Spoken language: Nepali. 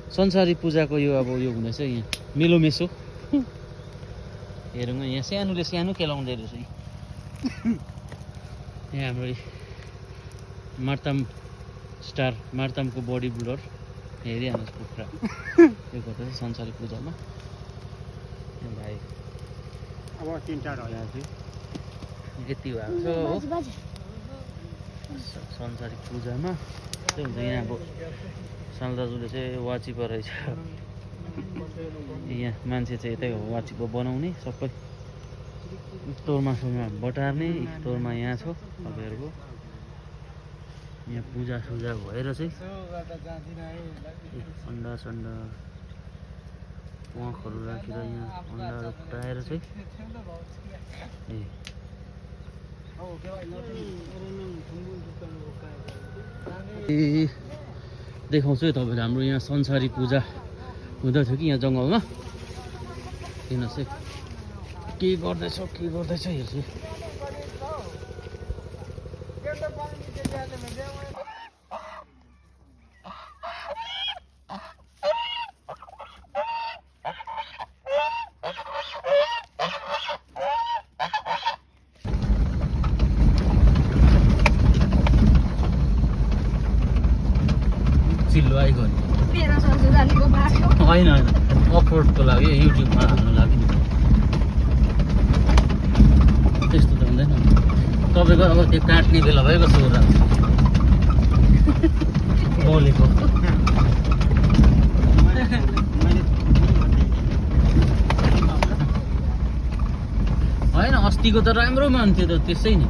संसारी पूजाको यो अब यो हुँदैछ यहाँ मेलोमेसो हेरौँ यहाँ सानोले सानो केलाउँदै रहेछ यहाँ हाम्रो मार्ताम स्टार मार्तामको बडी बिल्डर हेरिहाल्नुहोस् कुखुरा यो गर्दैछ संसारी पूजामा भाइ अब 3-4 हजार यति भएको छ हो संसारी पूजामा त्यही हुन्छ यहाँ अब साल दाजुले चाहिँ वाचिपा रहेछ यहाँ मान्छे चाहिँ यतै हो वाचिपा बनाउने सबै स्टोरमा बटार्ने स्टोरमा यहाँ छ तपाईँहरूको यहाँ पूजा सुजा भएर चाहिँ अन्डा सन्डा प्वाखहरू राखेर यहाँ अन्डाहरू फुटाएर चाहिँ देखाउँछु है तपाईँले हाम्रो यहाँ संसारी पूजा हुँदैथ्यो कि यहाँ जङ्गलमा हेर्नुहोस् है के गर्दैछ हेर्छु चिल्लो आइगयो होइन अपलोडको लागि युट्युबमा हाल्नु लागि त्यस्तो त हुँदैन तपाईँको अब त्यो काट्ने बेला भएको सोरा बोलेको होइन अस्तिको त राम्रो मान्थ्यो त त्यसै नि